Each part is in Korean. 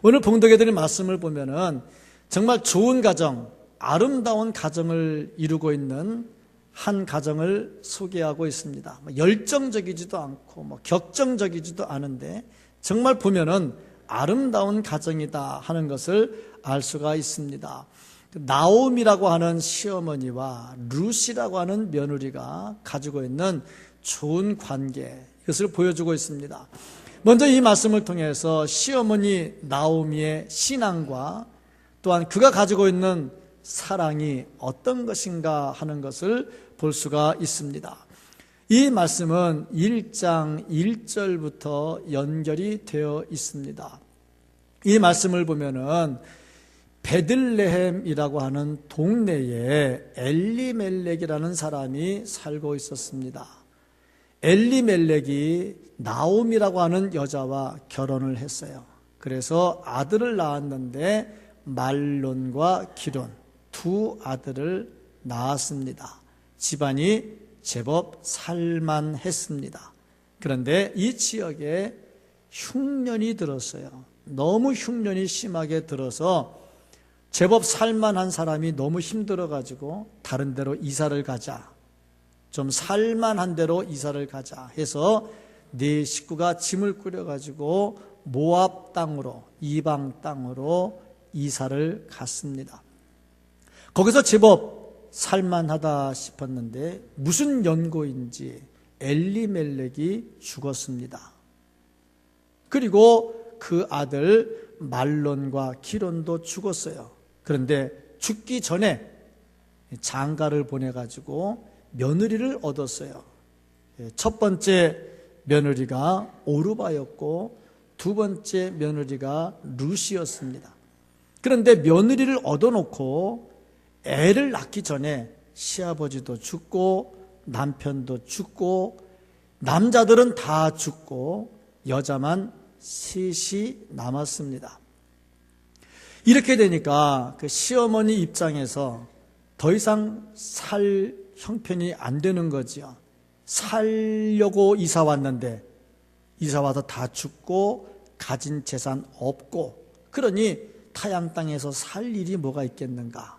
오늘 봉독해 드린 말씀을 보면은 정말 좋은 가정, 아름다운 가정을 이루고 있는 한 가정을 소개하고 있습니다. 열정적이지도 않고 격정적이지도 않은데 정말 보면은 아름다운 가정이다 하는 것을 알 수가 있습니다. 나옴이라고 하는 시어머니와 룻이라고 하는 며느리가 가지고 있는 좋은 관계, 이것을 보여주고 있습니다. 먼저 이 말씀을 통해서 시어머니 나오미의 신앙과 또한 그가 가지고 있는 사랑이 어떤 것인가 하는 것을 볼 수가 있습니다. 이 말씀은 1장 1절부터 연결이 되어 있습니다. 이 말씀을 보면은 베들레헴이라고 하는 동네에 엘리멜렉이라는 사람이 살고 있었습니다. 엘리멜렉이 나옴이라고 하는 여자와 결혼을 했어요. 그래서 아들을 낳았는데 말론과 기론 두 아들을 낳았습니다. 집안이 제법 살만했습니다. 그런데 이 지역에 흉년이 들었어요. 너무 흉년이 심하게 들어서 제법 살만한 사람이 너무 힘들어가지고 다른 데로 이사를 가자, 좀 살만한 데로 이사를 가자 해서 네 식구가 짐을 꾸려가지고 모압 땅으로, 이방 땅으로 이사를 갔습니다. 거기서 제법 살만하다 싶었는데 무슨 연고인지 엘리멜렉이 죽었습니다. 그리고 그 아들 말론과 기론도 죽었어요. 그런데 죽기 전에 장가를 보내가지고 며느리를 얻었어요. 첫 번째 며느리가 오르바였고 두 번째 며느리가 룻이었습니다. 그런데 며느리를 얻어놓고 애를 낳기 전에 시아버지도 죽고 남편도 죽고 남자들은 다 죽고 여자만 셋이 남았습니다. 이렇게 되니까 그 시어머니 입장에서 더 이상 살 형편이 안 되는 거지요. 살려고 이사 왔는데 이사 와서 다 죽고 가진 재산 없고, 그러니 타양 땅에서 살 일이 뭐가 있겠는가.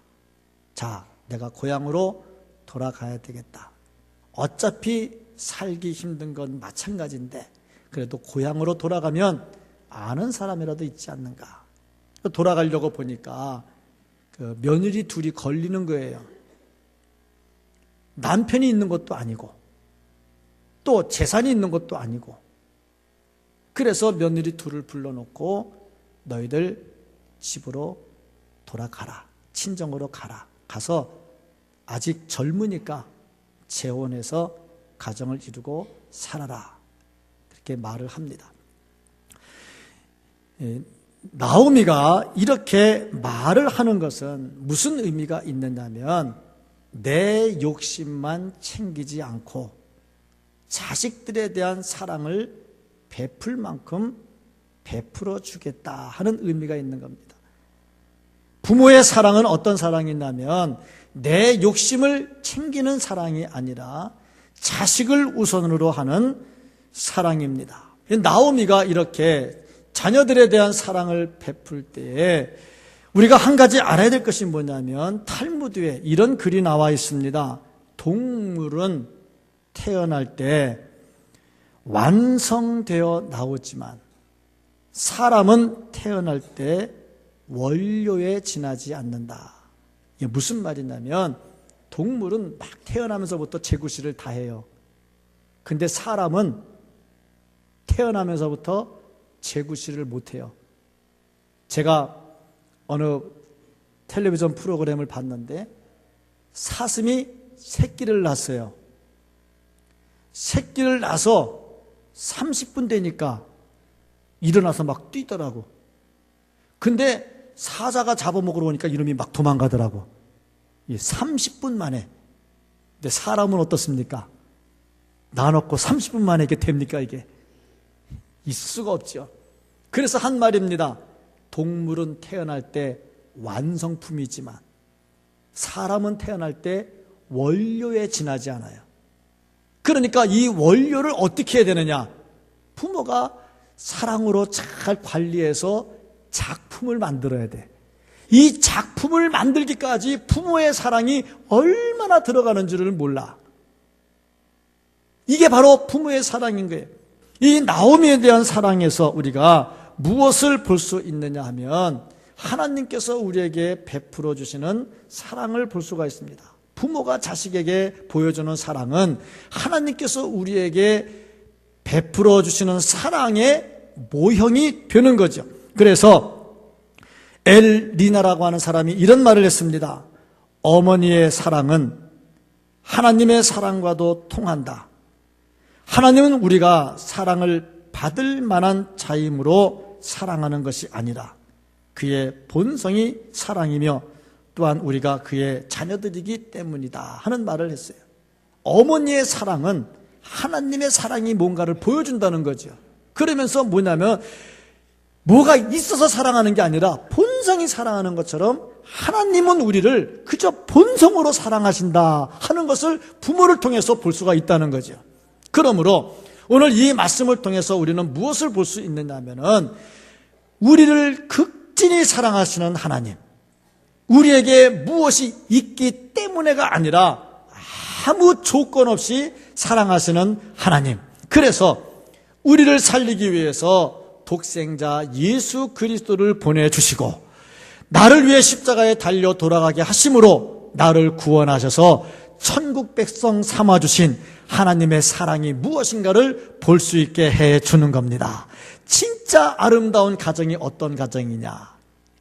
자, 내가 고향으로 돌아가야 되겠다. 어차피 살기 힘든 건 마찬가지인데 그래도 고향으로 돌아가면 아는 사람이라도 있지 않는가. 돌아가려고 보니까 그 며느리 둘이 걸리는 거예요. 남편이 있는 것도 아니고 또 재산이 있는 것도 아니고. 그래서 며느리 둘을 불러놓고 너희들 집으로 돌아가라, 친정으로 가라. 가서 아직 젊으니까 재혼해서 가정을 이루고 살아라, 그렇게 말을 합니다. 나오미가 이렇게 말을 하는 것은 무슨 의미가 있느냐면 내 욕심만 챙기지 않고 자식들에 대한 사랑을 베풀 만큼 베풀어 주겠다 하는 의미가 있는 겁니다. 부모의 사랑은 어떤 사랑이냐면 내 욕심을 챙기는 사랑이 아니라 자식을 우선으로 하는 사랑입니다. 나오미가 이렇게 자녀들에 대한 사랑을 베풀 때에 우리가 한 가지 알아야 될 것이 뭐냐면 탈무드에 이런 글이 나와 있습니다. 동물은 태어날 때 완성되어 나오지만 사람은 태어날 때 원료에 지나지 않는다. 이게 무슨 말이냐면 동물은 막 태어나면서부터 제구실을 다 해요. 근데 사람은 태어나면서부터 제구실을 못해요. 제가 어느 텔레비전 프로그램을 봤는데 사슴이 새끼를 낳았어요. 새끼를 낳아서 30분 되니까 일어나서 막 뛰더라고. 근데 사자가 잡아먹으러 오니까 이놈이 막 도망가더라고. 30분 만에. 근데 사람은 어떻습니까? 나눠놓고 30분 만에 이게 됩니까? 이게 있을 수가 없죠. 그래서 한 말입니다. 동물은 태어날 때 완성품이지만 사람은 태어날 때 원료에 지나지 않아요. 그러니까 이 원료를 어떻게 해야 되느냐? 부모가 사랑으로 잘 관리해서 작품을 만들어야 돼. 이 작품을 만들기까지 부모의 사랑이 얼마나 들어가는지를 몰라. 이게 바로 부모의 사랑인 거예요. 이 나오미에 대한 사랑에서 우리가 무엇을 볼 수 있느냐 하면 하나님께서 우리에게 베풀어 주시는 사랑을 볼 수가 있습니다. 부모가 자식에게 보여주는 사랑은 하나님께서 우리에게 베풀어 주시는 사랑의 모형이 되는 거죠. 그래서 엘리나라고 하는 사람이 이런 말을 했습니다. 어머니의 사랑은 하나님의 사랑과도 통한다. 하나님은 우리가 사랑을 받을 만한 자임으로 사랑하는 것이 아니라 그의 본성이 사랑이며 또한 우리가 그의 자녀들이기 때문이다 하는 말을 했어요. 어머니의 사랑은 하나님의 사랑이 뭔가를 보여준다는 거죠. 그러면서 뭐냐면 뭐가 있어서 사랑하는 게 아니라 본성이 사랑하는 것처럼 하나님은 우리를 그저 본성으로 사랑하신다 하는 것을 부모를 통해서 볼 수가 있다는 거죠. 그러므로 오늘 이 말씀을 통해서 우리는 무엇을 볼 수 있느냐 하면은 우리를 극진히 사랑하시는 하나님, 우리에게 무엇이 있기 때문에가 아니라 아무 조건 없이 사랑하시는 하나님. 그래서 우리를 살리기 위해서 독생자 예수 그리스도를 보내주시고 나를 위해 십자가에 달려 돌아가게 하심으로 나를 구원하셔서 천국 백성 삼아주신 하나님의 사랑이 무엇인가를 볼 수 있게 해주는 겁니다. 진짜 아름다운 가정이 어떤 가정이냐.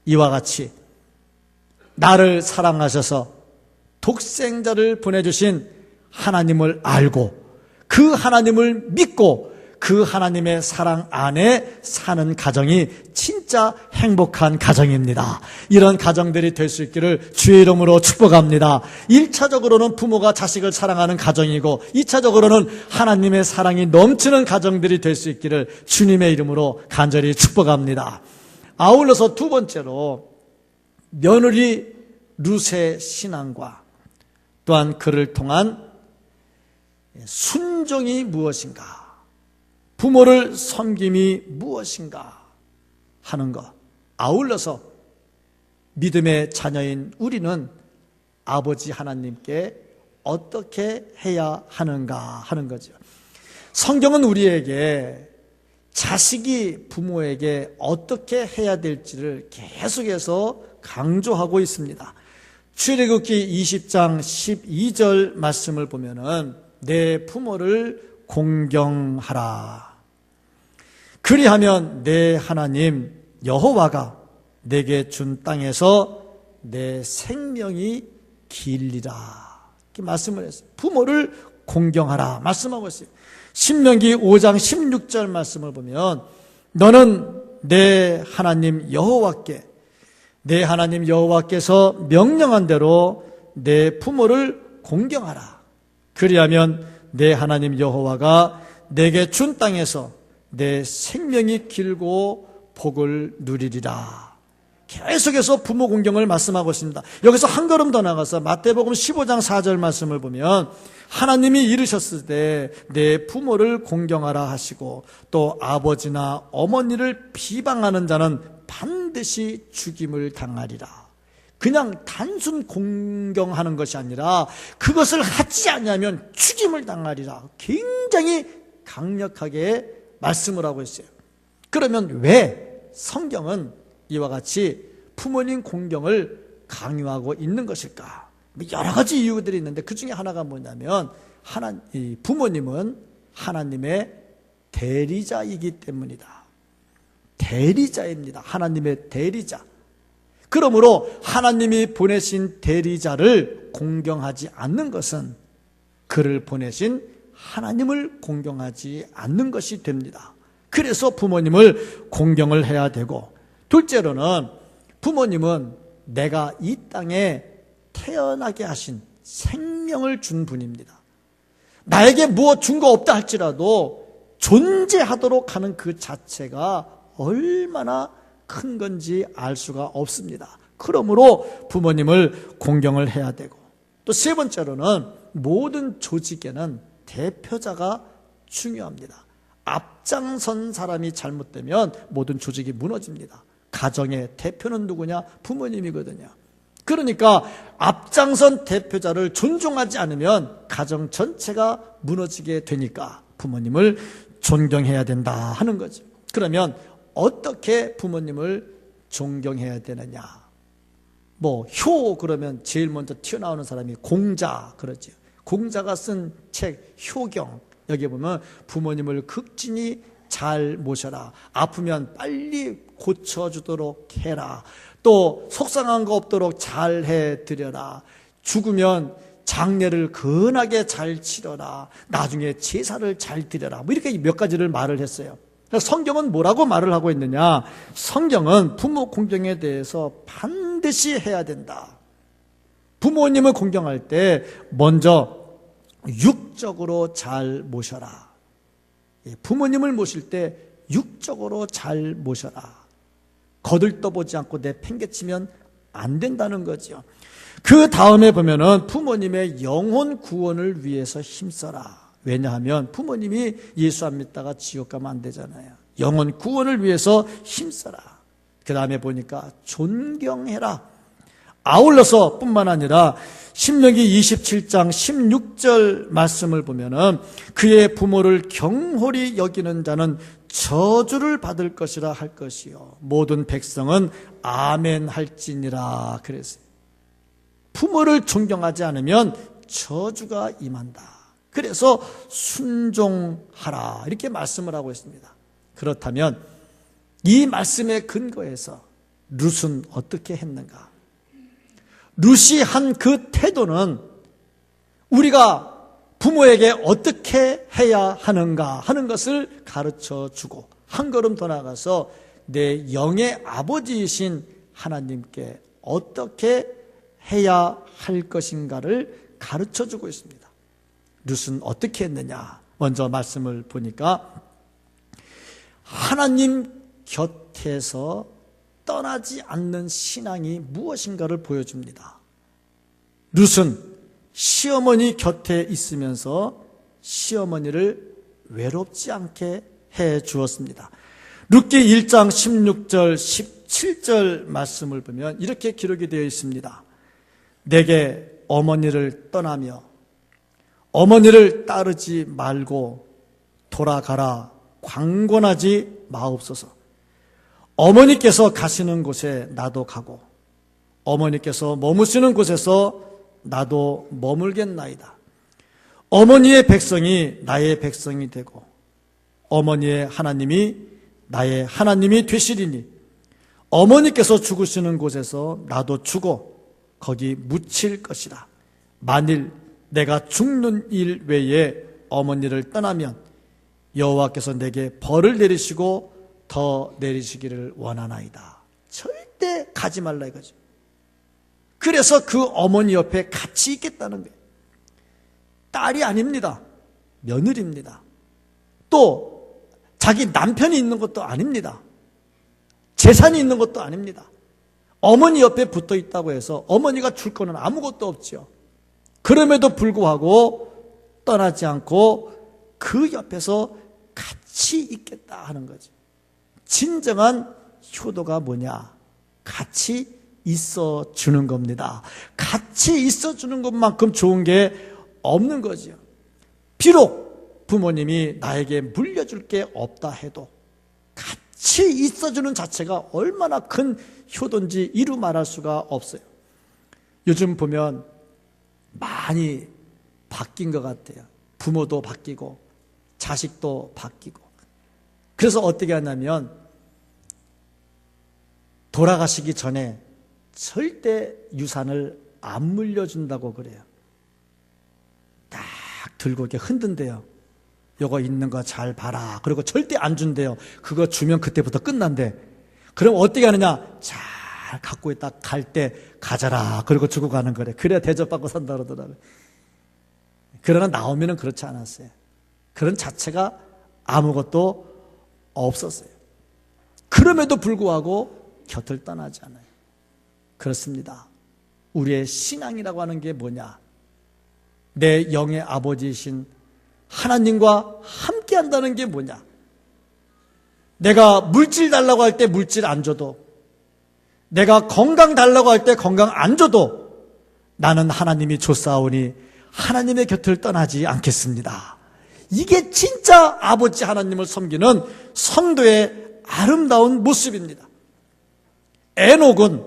이와 같이 나를 사랑하셔서 독생자를 보내주신 하나님을 알고 그 하나님을 믿고 그 하나님의 사랑 안에 사는 가정이 진짜 행복한 가정입니다. 이런 가정들이 될 수 있기를 주의 이름으로 축복합니다. 1차적으로는 부모가 자식을 사랑하는 가정이고 2차적으로는 하나님의 사랑이 넘치는 가정들이 될 수 있기를 주님의 이름으로 간절히 축복합니다. 아울러서 두 번째로 며느리 룻의 신앙과 또한 그를 통한 순종이 무엇인가, 부모를 섬김이 무엇인가 하는 것. 아울러서 믿음의 자녀인 우리는 아버지 하나님께 어떻게 해야 하는가 하는 거죠. 성경은 우리에게 자식이 부모에게 어떻게 해야 될지를 계속해서 강조하고 있습니다. 출애굽기 20장 12절 말씀을 보면은 내 부모를 공경하라. 그리하면 내 하나님 여호와가 내게 준 땅에서 내 생명이 길리라. 이렇게 말씀을 했어요. 부모를 공경하라 말씀하고 있어요. 신명기 5장 16절 말씀을 보면 너는 내 하나님 여호와께서 명령한 대로 내 부모를 공경하라. 그리하면 내 하나님 여호와가 내게 준 땅에서 내 생명이 길고 복을 누리리라. 계속해서 부모 공경을 말씀하고 있습니다. 여기서 한 걸음 더 나가서 마태복음 15장 4절 말씀을 보면 하나님이 이르셨을 때 내 부모를 공경하라 하시고 또 아버지나 어머니를 비방하는 자는 반드시 죽임을 당하리라. 그냥 단순 공경하는 것이 아니라 그것을 하지 않으면 죽임을 당하리라. 굉장히 강력하게 말씀을 하고 있어요. 그러면 왜 성경은 이와 같이 부모님 공경을 강요하고 있는 것일까? 여러 가지 이유들이 있는데 그 중에 하나가 뭐냐면 부모님은 하나님의 대리자이기 때문이다. 대리자입니다. 하나님의 대리자. 그러므로 하나님이 보내신 대리자를 공경하지 않는 것은 그를 보내신 하나님을 공경하지 않는 것이 됩니다. 그래서 부모님을 공경을 해야 되고, 둘째로는 부모님은 내가 이 땅에 태어나게 하신 생명을 준 분입니다. 나에게 무엇 준 거 없다 할지라도 존재하도록 하는 그 자체가 얼마나 큰 건지 알 수가 없습니다. 그러므로 부모님을 공경을 해야 되고, 또 세 번째로는 모든 조직에는 대표자가 중요합니다. 앞장선 사람이 잘못되면 모든 조직이 무너집니다. 가정의 대표는 누구냐? 부모님이거든요. 그러니까 앞장선 대표자를 존중하지 않으면 가정 전체가 무너지게 되니까 부모님을 존경해야 된다 하는 거죠. 그러면 어떻게 부모님을 존경해야 되느냐? 효 그러면 제일 먼저 튀어나오는 사람이 공자 그러죠. 공자가 쓴 책 효경, 여기 보면 부모님을 극진히 잘 모셔라. 아프면 빨리 고쳐주도록 해라. 또 속상한 거 없도록 잘 해드려라. 죽으면 장례를 근하게 잘 치러라. 나중에 제사를 잘 드려라. 이렇게 몇 가지를 말을 했어요. 성경은 뭐라고 말을 하고 있느냐? 성경은 부모 공경에 대해서 반드시 해야 된다. 부모님을 공경할 때 먼저 육적으로 잘 모셔라. 부모님을 모실 때 육적으로 잘 모셔라. 거들떠보지 않고 내팽개치면 안 된다는 거죠. 그 다음에 보면은 부모님의 영혼 구원을 위해서 힘써라. 왜냐하면 부모님이 예수 안 믿다가 지옥 가면 안 되잖아요. 영혼 구원을 위해서 힘써라. 그 다음에 보니까 존경해라. 아울러서 뿐만 아니라 신명기 27장 16절 말씀을 보면은 그의 부모를 경홀히 여기는 자는 저주를 받을 것이라 할 것이요 모든 백성은 아멘 할지니라 그랬어요. 부모를 존경하지 않으면 저주가 임한다. 그래서 순종하라 이렇게 말씀을 하고 있습니다. 그렇다면 이 말씀의 근거에서 룻은 어떻게 했는가? 룻이 한 그 태도는 우리가 부모에게 어떻게 해야 하는가 하는 것을 가르쳐 주고 한 걸음 더 나아가서 내 영의 아버지이신 하나님께 어떻게 해야 할 것인가를 가르쳐 주고 있습니다. 룻은 어떻게 했느냐? 먼저 말씀을 보니까 하나님 곁에서 떠나지 않는 신앙이 무엇인가를 보여줍니다. 룻은 시어머니 곁에 있으면서 시어머니를 외롭지 않게 해 주었습니다. 룻기 1장 16절 17절 말씀을 보면 이렇게 기록이 되어 있습니다. 내게 어머니를 떠나며 어머니를 따르지 말고 돌아가라 광권하지 마옵소서. 어머니께서 가시는 곳에 나도 가고 어머니께서 머무시는 곳에서 나도 머물겠나이다. 어머니의 백성이 나의 백성이 되고 어머니의 하나님이 나의 하나님이 되시리니 어머니께서 죽으시는 곳에서 나도 죽어 거기 묻힐 것이라. 만일 내가 죽는 일 외에 어머니를 떠나면 여호와께서 내게 벌을 내리시고 더 내리시기를 원하나이다. 절대 가지 말라 이거죠. 그래서 그 어머니 옆에 같이 있겠다는 거예요. 딸이 아닙니다. 며느리입니다. 또 자기 남편이 있는 것도 아닙니다. 재산이 있는 것도 아닙니다. 어머니 옆에 붙어 있다고 해서 어머니가 줄 거는 아무것도 없죠. 그럼에도 불구하고 떠나지 않고 그 옆에서 같이 있겠다 하는 거죠. 진정한 효도가 뭐냐? 같이 있어 주는 겁니다. 같이 있어 주는 것만큼 좋은 게 없는 거죠. 비록 부모님이 나에게 물려줄 게 없다 해도 같이 있어 주는 자체가 얼마나 큰 효도인지 이루 말할 수가 없어요. 요즘 보면 많이 바뀐 것 같아요. 부모도 바뀌고 자식도 바뀌고. 그래서 어떻게 하냐면 돌아가시기 전에 절대 유산을 안 물려준다고 그래요. 딱 들고 이렇게 흔든대요. 요거 있는 거 잘 봐라. 그리고 절대 안 준대요. 그거 주면 그때부터 끝난대. 그럼 어떻게 하느냐? 잘 갖고 있다 갈 때 가져라. 그리고 주고 가는 거래. 그래야 대접받고 산다 그러더라고요. 그러나 나오면은 그렇지 않았어요. 그런 자체가 아무것도 없었어요. 그럼에도 불구하고 곁을 떠나지 않아요. 그렇습니다. 우리의 신앙이라고 하는 게 뭐냐? 내 영의 아버지이신 하나님과 함께 한다는 게 뭐냐? 내가 물질 달라고 할 때 물질 안 줘도 내가 건강 달라고 할 때 건강 안 줘도 나는 하나님이 줬사오니 하나님의 곁을 떠나지 않겠습니다. 이게 진짜 아버지 하나님을 섬기는 성도의 아름다운 모습입니다. 에녹은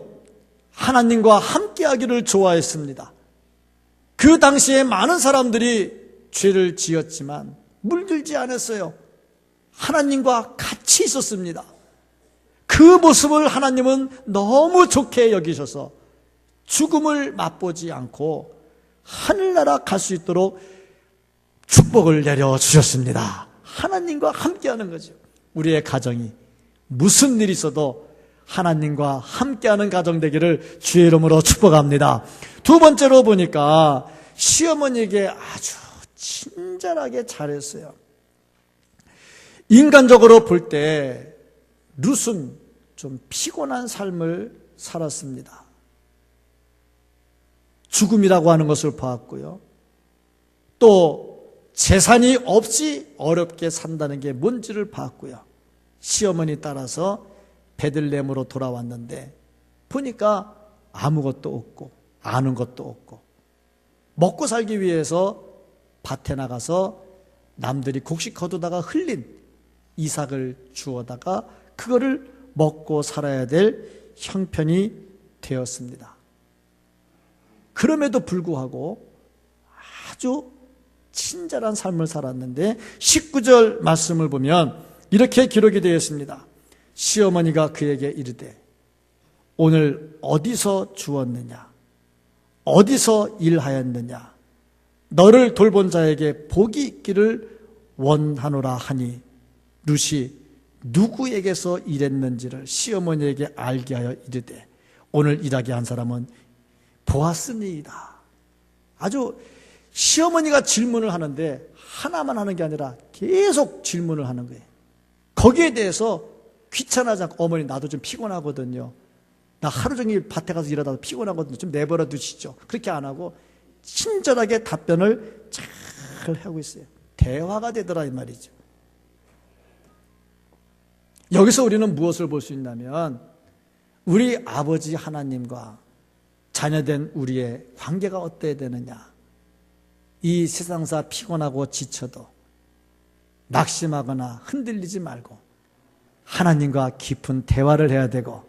하나님과 함께하기를 좋아했습니다. 그 당시에 많은 사람들이 죄를 지었지만 물들지 않았어요. 하나님과 같이 있었습니다. 그 모습을 하나님은 너무 좋게 여기셔서 죽음을 맛보지 않고 하늘나라 갈 수 있도록 축복을 내려주셨습니다. 하나님과 함께하는 거죠. 우리의 가정이 무슨 일이 있어도 하나님과 함께하는 가정 되기를 주의 이름으로 축복합니다. 두 번째로 보니까 시어머니에게 아주 친절하게 잘했어요. 인간적으로 볼 때 룻은 좀 피곤한 삶을 살았습니다. 죽음이라고 하는 것을 보았고요. 또 재산이 없이 어렵게 산다는 게 뭔지를 봤고요. 시어머니 따라서 베들레헴으로 돌아왔는데 보니까 아무것도 없고 아는 것도 없고 먹고 살기 위해서 밭에 나가서 남들이 곡식 거두다가 흘린 이삭을 주워다가 그거를 먹고 살아야 될 형편이 되었습니다. 그럼에도 불구하고 아주 친절한 삶을 살았는데 19절 말씀을 보면 이렇게 기록이 되어 있습니다. 시어머니가 그에게 이르되 오늘 어디서 주웠느냐 어디서 일하였느냐 너를 돌본 자에게 복이 있기를 원하노라 하니 룻이 누구에게서 일했는지를 시어머니에게 알게 하여 이르되 오늘 일하게 한 사람은 보았으니이다. 아주 시어머니가 질문을 하는데 하나만 하는 게 아니라 계속 질문을 하는 거예요. 거기에 대해서 귀찮아지 않고 어머니 나도 좀 피곤하거든요. 나 하루 종일 밭에 가서 일하다가 피곤하거든요. 좀 내버려 두시죠. 그렇게 안 하고 친절하게 답변을 잘 하고 있어요. 대화가 되더라 이 말이죠. 여기서 우리는 무엇을 볼 수 있냐면 우리 아버지 하나님과 자녀된 우리의 관계가 어때야 되느냐. 이 세상사 피곤하고 지쳐도 낙심하거나 흔들리지 말고 하나님과 깊은 대화를 해야 되고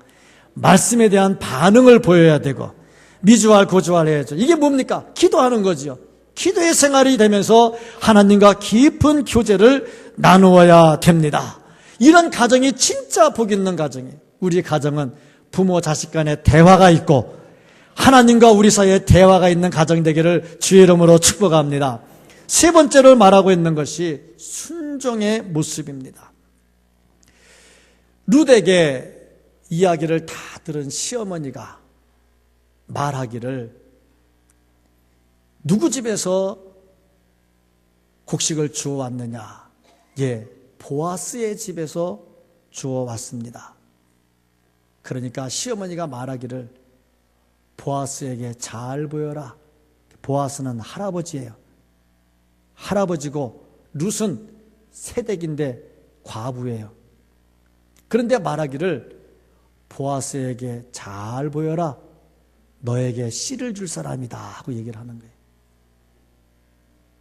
말씀에 대한 반응을 보여야 되고 미주알 고주알 해야죠. 이게 뭡니까? 기도하는 거지요. 기도의 생활이 되면서 하나님과 깊은 교제를 나누어야 됩니다. 이런 가정이 진짜 복 있는 가정이에요. 우리 가정은 부모 자식 간의 대화가 있고 하나님과 우리 사이에 대화가 있는 가정 되기를 주의 이름으로 축복합니다. 세 번째로 말하고 있는 것이 순종의 모습입니다. 룻에게 이야기를 다 들은 시어머니가 말하기를 누구 집에서 곡식을 주워왔느냐? 예, 보아스의 집에서 주워왔습니다. 그러니까 시어머니가 말하기를 보아스에게 잘 보여라. 보아스는 할아버지예요. 할아버지고 룻은 새댁인데 과부예요. 그런데 말하기를 보아스에게 잘 보여라. 너에게 씨를 줄 사람이다 하고 얘기를 하는 거예요.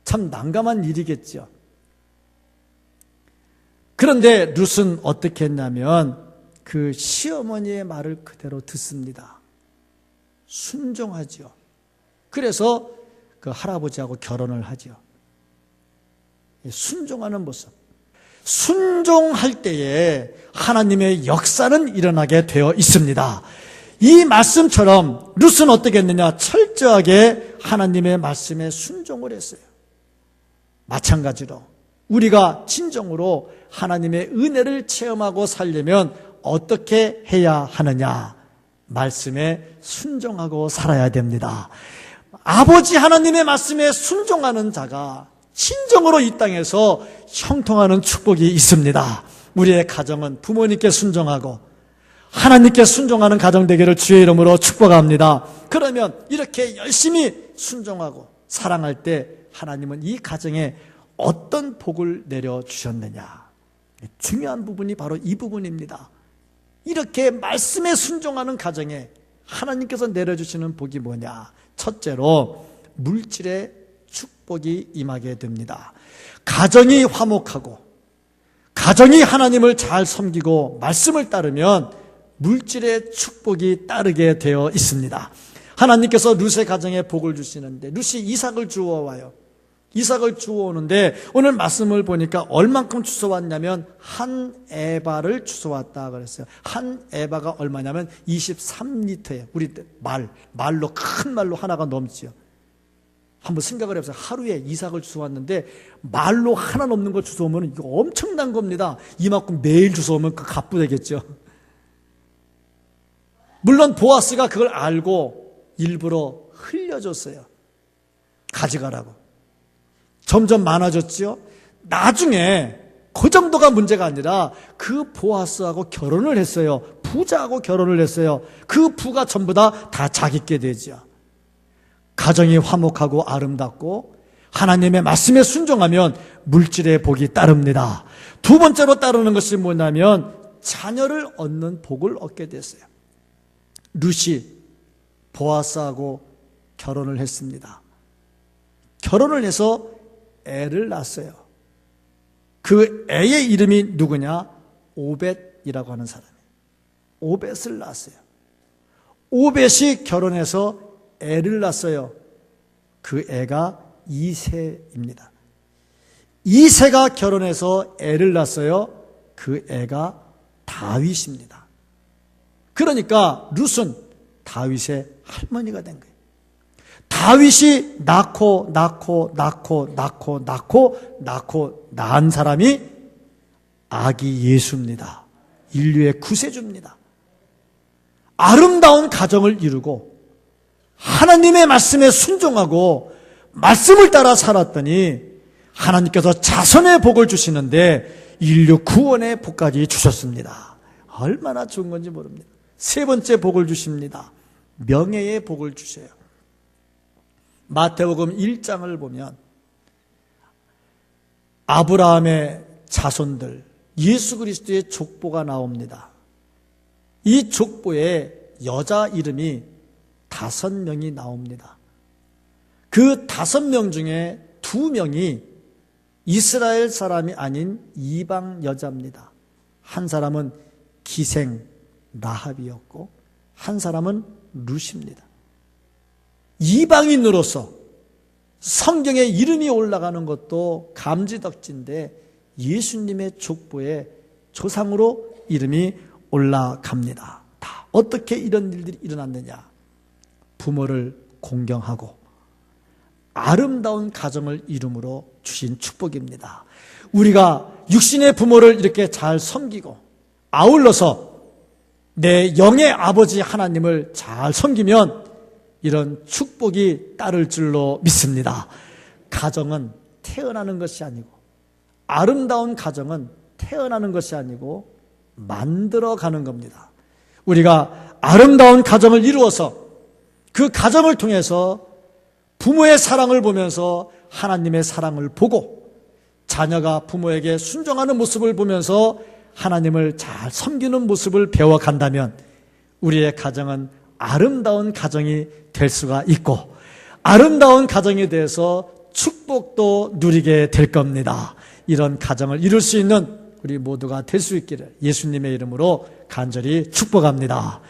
참 난감한 일이겠죠. 그런데 룻은 어떻게 했냐면 그 시어머니의 말을 그대로 듣습니다. 순종하죠. 그래서 그 할아버지하고 결혼을 하죠. 순종하는 모습. 순종할 때에 하나님의 역사는 일어나게 되어 있습니다. 이 말씀처럼 룻은 어떻게 했느냐? 철저하게 하나님의 말씀에 순종을 했어요. 마찬가지로 우리가 진정으로 하나님의 은혜를 체험하고 살려면 어떻게 해야 하느냐? 말씀에 순종하고 살아야 됩니다. 아버지 하나님의 말씀에 순종하는 자가 진정으로 이 땅에서 형통하는 축복이 있습니다. 우리의 가정은 부모님께 순종하고 하나님께 순종하는 가정 되기를 주의 이름으로 축복합니다. 그러면 이렇게 열심히 순종하고 사랑할 때 하나님은 이 가정에 어떤 복을 내려주셨느냐? 중요한 부분이 바로 이 부분입니다. 이렇게 말씀에 순종하는 가정에 하나님께서 내려주시는 복이 뭐냐? 첫째로 물질의 축복이 임하게 됩니다. 가정이 화목하고 가정이 하나님을 잘 섬기고 말씀을 따르면 물질의 축복이 따르게 되어 있습니다. 하나님께서 룻의 가정에 복을 주시는데 룻이 이삭을 주워와요. 이삭을 주워오는데 오늘 말씀을 보니까 얼만큼 주워왔냐면 한 에바를 주워왔다 그랬어요. 한 에바가 얼마냐면 23리터예요. 우리 말로 큰 말로 하나가 넘지요. 한번 생각을 해보세요. 하루에 이삭을 주워왔는데 말로 하나 넘는 걸 주워오면 이거 엄청난 겁니다. 이만큼 매일 주워오면 그 값부 되겠죠. 물론 보아스가 그걸 알고 일부러 흘려줬어요. 가져가라고. 점점 많아졌지요. 나중에 그 정도가 문제가 아니라 그 보아스하고 결혼을 했어요. 부자하고 결혼을 했어요. 그 부가 전부 다 자기께 되죠. 가정이 화목하고 아름답고 하나님의 말씀에 순종하면 물질의 복이 따릅니다. 두 번째로 따르는 것이 뭐냐면 자녀를 얻는 복을 얻게 됐어요. 룻이 보아스하고 결혼을 했습니다. 결혼을 해서 애를 낳았어요. 그 애의 이름이 누구냐? 오벳이라고 하는 사람이에요. 오벳을 낳았어요. 오벳이 결혼해서 애를 낳았어요. 그 애가 이새입니다. 이새가 결혼해서 애를 낳았어요. 그 애가 다윗입니다. 그러니까 룻은 다윗의 할머니가 된 거예요. 다윗이 낳고 낳은 사람이 아기 예수입니다. 인류의 구세주입니다. 아름다운 가정을 이루고 하나님의 말씀에 순종하고 말씀을 따라 살았더니 하나님께서 자손의 복을 주시는데 인류 구원의 복까지 주셨습니다. 얼마나 좋은 건지 모릅니다. 세 번째 복을 주십니다. 명예의 복을 주셔요. 마태복음 1장을 보면 아브라함의 자손들 예수 그리스도의 족보가 나옵니다. 이 족보에 여자 이름이 5명이 나옵니다. 그 5명 중에 2명이 이스라엘 사람이 아닌 이방 여자입니다. 한 사람은 기생 라합이었고 한 사람은 룻입니다. 이방인으로서 성경에 이름이 올라가는 것도 감지덕지인데 예수님의 족보에 조상으로 이름이 올라갑니다. 다 어떻게 이런 일들이 일어났느냐? 부모를 공경하고 아름다운 가정을 이름으로 주신 축복입니다. 우리가 육신의 부모를 이렇게 잘 섬기고 아울러서 내 영의 아버지 하나님을 잘 섬기면 이런 축복이 따를 줄로 믿습니다. 가정은 태어나는 것이 아니고 아름다운 가정은 태어나는 것이 아니고 만들어가는 겁니다. 우리가 아름다운 가정을 이루어서 그 가정을 통해서 부모의 사랑을 보면서 하나님의 사랑을 보고 자녀가 부모에게 순종하는 모습을 보면서 하나님을 잘 섬기는 모습을 배워간다면 우리의 가정은 아름다운 가정이 될 수가 있고 아름다운 가정에 대해서 축복도 누리게 될 겁니다. 이런 가정을 이룰 수 있는 우리 모두가 될 수 있기를 예수님의 이름으로 간절히 축복합니다.